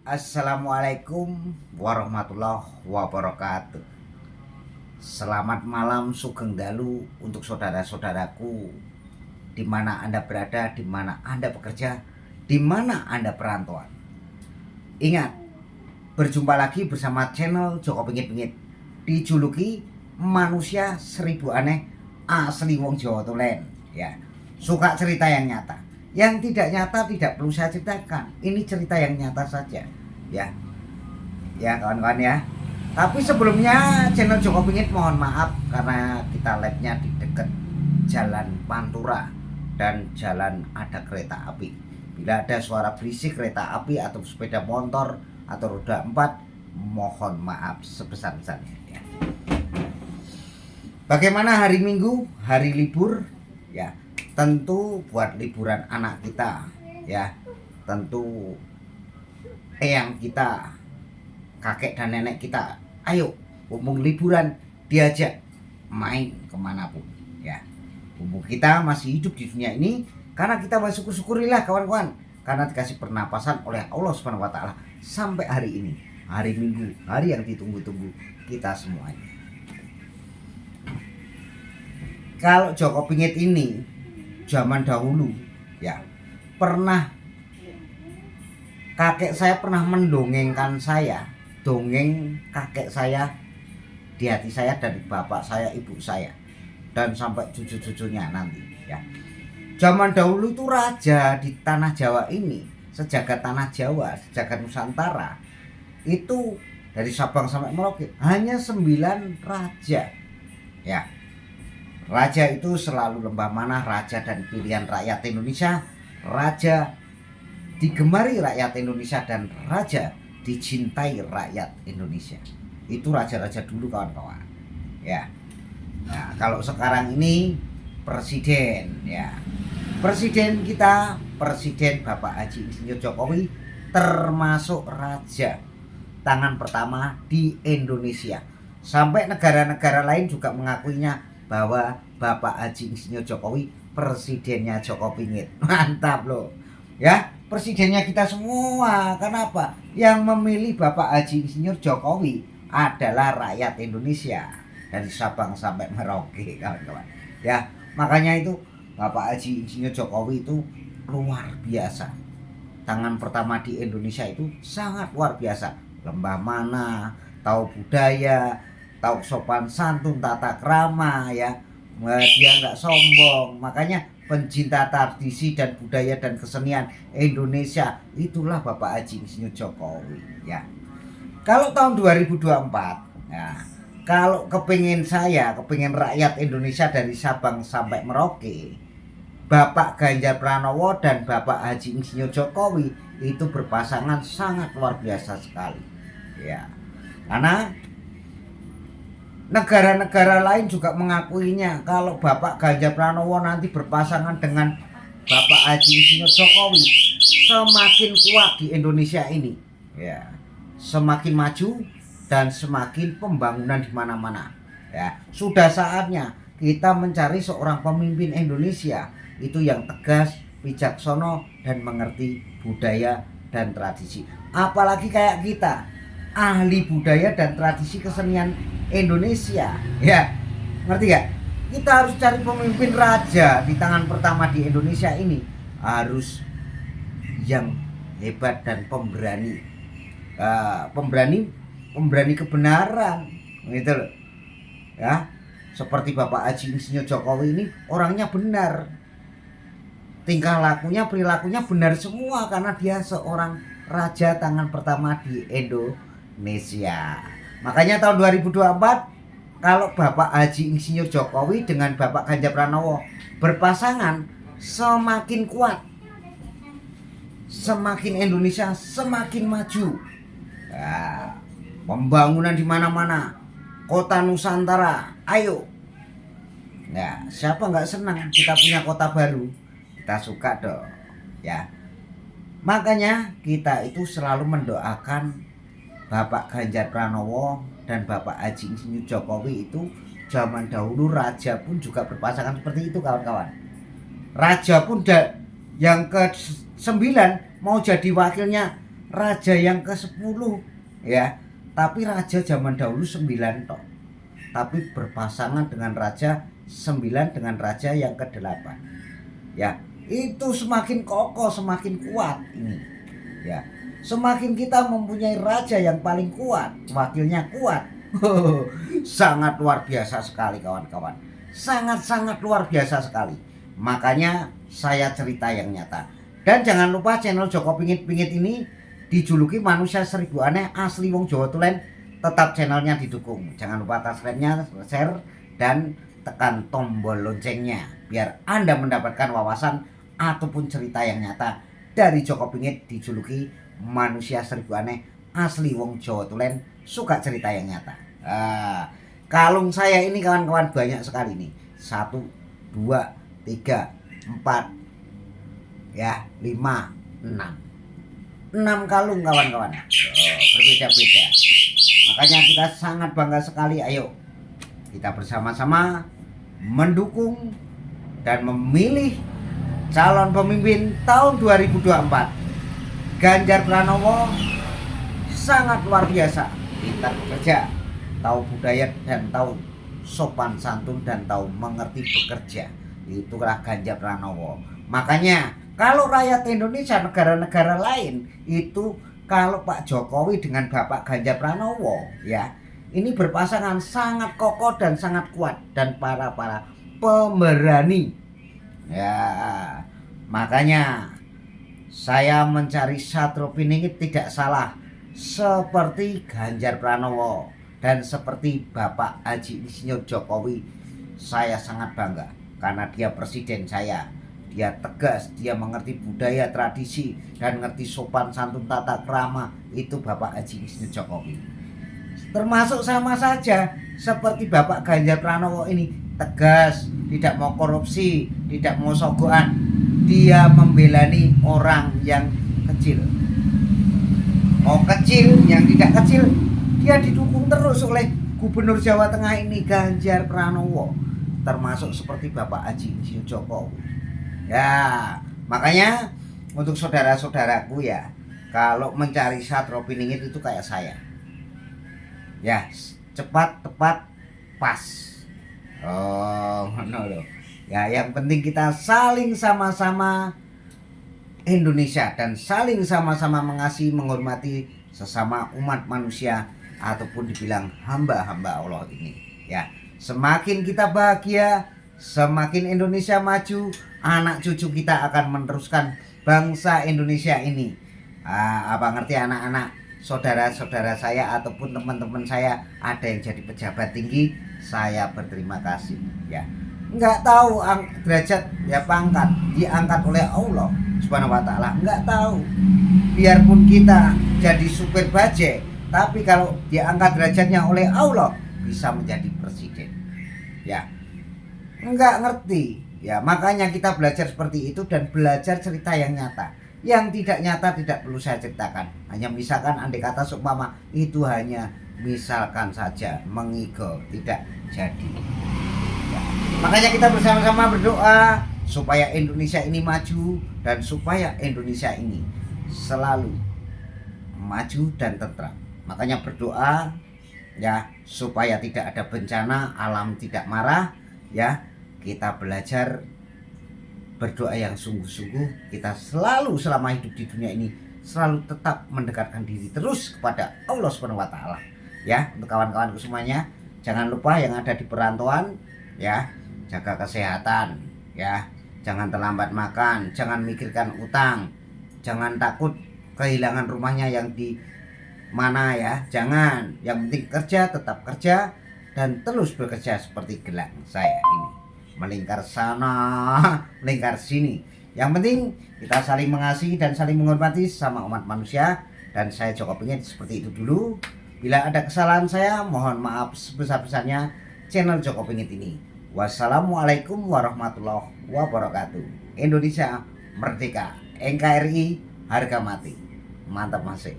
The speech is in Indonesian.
Assalamualaikum warahmatullahi wabarakatuh. Selamat malam Sugeng Dalu untuk saudara-saudaraku, di mana Anda berada, di mana Anda bekerja, di mana Anda perantauan. Ingat, berjumpa lagi bersama channel Joko Pingit-Pingit, dijuluki manusia seribu aneh asli wong Jawa Tulen. Ya, suka cerita yang nyata. Yang tidak nyata tidak perlu saya ceritakan. Ini cerita yang nyata saja. Ya, ya kawan-kawan ya. Tapi sebelumnya channel Joko Pingit mohon maaf karena kita live-nya di dekat Jalan Pantura dan jalan ada kereta api. Bila ada suara berisik kereta api atau sepeda motor atau roda 4, mohon maaf sebesar-besarnya ya. Bagaimana hari Minggu, hari libur ya? Tentu buat liburan anak kita ya, tentu eyang kita, kakek dan nenek kita, ayo mumpung liburan diajak main kemanapun ya. Mumpung kita masih hidup di dunia ini, karena kita masih syukurilah kawan-kawan, karena dikasih pernapasan oleh Allah Subhanahu Wa Taala sampai hari ini, hari Minggu, hari yang ditunggu-tunggu kita semuanya. Kalau Joko Pingit ini zaman dahulu ya, kakek saya pernah mendongengkan saya, dongeng kakek saya di hati saya, dari bapak saya, ibu saya, dan sampai cucu-cucunya nanti ya. Zaman dahulu itu raja di tanah Jawa ini, sejagat tanah Jawa, sejagat Nusantara, itu dari Sabang sampai Merauke hanya 9 raja ya. Raja itu selalu lembah mana, raja dan pilihan rakyat Indonesia, raja digemari rakyat Indonesia, dan raja dicintai rakyat Indonesia. Itu raja-raja dulu kawan-kawan ya. Nah, kalau sekarang ini presiden ya, presiden kita, Presiden Bapak Haji Insinyur Jokowi, termasuk raja tangan pertama di Indonesia. Sampai negara-negara lain juga mengakuinya bahwa Bapak Haji Insinyur Jokowi presidennya Joko Pingit. Mantap loh ya, presidennya kita semua. Kenapa? Yang memilih Bapak Haji Insinyur Jokowi adalah rakyat Indonesia dari Sabang sampai Merauke kawan-kawan ya. Makanya itu Bapak Haji Insinyur Jokowi itu luar biasa. Tangan pertama di Indonesia itu sangat luar biasa. Lembah mana, tahu budaya, tahu sopan santun, tata krama ya. Dia nggak sombong. Makanya pencinta tradisi dan budaya dan kesenian Indonesia, itulah Bapak Haji Insinyur Jokowi ya. Kalau tahun 2024 ya, kalau kepingin rakyat Indonesia dari Sabang sampai Merauke, Bapak Ganjar Pranowo dan Bapak Haji Insinyur Jokowi itu berpasangan sangat luar biasa sekali ya. Karena negara-negara lain juga mengakuinya kalau Bapak Ganjar Pranowo nanti berpasangan dengan Bapak Haji Insinyur Jokowi, semakin kuat di Indonesia ini ya, semakin maju dan semakin pembangunan di mana-mana ya. Sudah saatnya kita mencari seorang pemimpin Indonesia itu yang tegas, bijaksana, dan mengerti budaya dan tradisi. Apalagi kayak kita, ahli budaya dan tradisi kesenian Indonesia ya, ngerti gak? Kita harus cari pemimpin raja di tangan pertama di Indonesia ini, harus yang hebat dan pemberani, pemberani kebenaran gitu loh ya. Seperti Bapak Haji Insinyur Jokowi ini orangnya benar, tingkah lakunya, perilakunya benar semua, karena dia seorang raja tangan pertama di Indonesia. Makanya tahun 2024 kalau Bapak Haji Insinyur Jokowi dengan Bapak Ganjar Pranowo berpasangan, semakin kuat, semakin Indonesia semakin maju ya. Pembangunan di mana-mana, kota Nusantara, ayo ya. Siapa nggak senang kita punya kota baru? Kita suka dong ya. Makanya kita itu selalu mendoakan Bapak Ganjar Pranowo dan Bapak Haji Insinyur Jokowi itu zaman dahulu raja pun juga berpasangan seperti itu kawan-kawan. Raja pun yang ke-9 mau jadi wakilnya raja yang ke-10 ya. Tapi raja zaman dahulu 9 tok. Tapi berpasangan dengan raja 9 dengan raja yang ke-8. Ya, itu semakin kokoh, semakin kuat ini. Ya. Semakin kita mempunyai raja yang paling kuat, wakilnya kuat. Sangat luar biasa sekali kawan-kawan. Sangat-sangat luar biasa sekali. Makanya saya cerita yang nyata. Dan jangan lupa channel Joko Pingit-Pingit ini dijuluki manusia 1000 aneh asli wong Jawa Tulen. Tetap channelnya didukung. Jangan lupa subscribe-nya, share, dan tekan tombol loncengnya biar Anda mendapatkan wawasan ataupun cerita yang nyata dari Joko Pingit, dijuluki manusia 1000 aneh asli wong Jawa Tulen, suka cerita yang nyata. Kalung saya ini kawan-kawan banyak sekali nih. 1, 2, 3, 4, ya 5, 6 kalung kawan-kawan. Berbeda-beda. Makanya kita sangat bangga sekali. Ayo kita bersama-sama mendukung dan memilih calon pemimpin tahun 2024. Ganjar Pranowo sangat luar biasa, pintar bekerja, tahu budaya dan tahu sopan santun dan tahu mengerti bekerja. Itulah Ganjar Pranowo. Makanya kalau rakyat Indonesia, negara-negara lain itu, kalau Pak Jokowi dengan Bapak Ganjar Pranowo ya, ini berpasangan sangat kokoh dan sangat kuat, dan para pemberani ya. Makanya saya mencari Satrio Piningit tidak salah, seperti Ganjar Pranowo dan seperti Bapak Haji Insinyur Jokowi. Saya sangat bangga karena dia presiden saya. Dia tegas, dia mengerti budaya, tradisi, dan ngerti sopan santun tata krama. Itu Bapak Haji Insinyur Jokowi. Termasuk sama saja seperti Bapak Ganjar Pranowo ini, tegas, tidak mau korupsi, tidak mau sogokan. Dia membelani orang yang kecil. Mau kecil, yang tidak kecil, dia didukung terus oleh Gubernur Jawa Tengah ini, Ganjar Pranowo. Termasuk seperti Bapak Haji Insinyur Jokowi. Ya, makanya untuk saudara-saudaraku ya, kalau mencari Satrio Piningit itu kayak saya. Ya, cepat, tepat, pas. Oh, no loh. Ya, yang penting kita saling sama-sama Indonesia dan saling sama-sama mengasihi, menghormati sesama umat manusia ataupun dibilang hamba-hamba Allah ini. Ya, semakin kita bahagia, semakin Indonesia maju, anak cucu kita akan meneruskan bangsa Indonesia ini. Apa ngerti anak-anak saudara-saudara saya ataupun teman-teman saya ada yang jadi pejabat tinggi, saya berterima kasih ya. Enggak tahu derajat ya, pangkat diangkat oleh Allah Subhanahu wa taala, enggak tahu. Biarpun kita jadi supir bajai, tapi kalau diangkat derajatnya oleh Allah bisa menjadi presiden. Ya. Enggak ngerti ya, makanya kita belajar seperti itu dan belajar cerita yang nyata. Yang tidak nyata tidak perlu saya ceritakan, hanya misalkan andai kata seumpama itu hanya misalkan saja, mengigo, tidak jadi ya. Makanya kita bersama-sama berdoa supaya Indonesia ini maju dan supaya Indonesia ini selalu maju dan tentram. Makanya berdoa ya, supaya tidak ada bencana, alam tidak marah ya. Kita belajar berdoa yang sungguh-sungguh. Kita selalu selama hidup di dunia ini selalu tetap mendekatkan diri terus kepada Allah Subhanahu wa taala. Ya, untuk kawan-kawanku semuanya, jangan lupa yang ada di perantauan ya, jaga kesehatan ya. Jangan terlambat makan, jangan mikirkan utang, jangan takut kehilangan rumahnya yang di mana ya. Jangan, yang penting kerja, tetap kerja dan terus bekerja seperti gelang saya ini. Melingkar sana, melingkar sini. Yang penting kita saling mengasihi dan saling menghormati sama umat manusia. Dan saya Joko Pingit seperti itu dulu. Bila ada kesalahan saya, mohon maaf sebesar-besarnya channel Joko Pingit ini. Wassalamualaikum warahmatullahi wabarakatuh. Indonesia merdeka, NKRI harga mati. Mantap masih.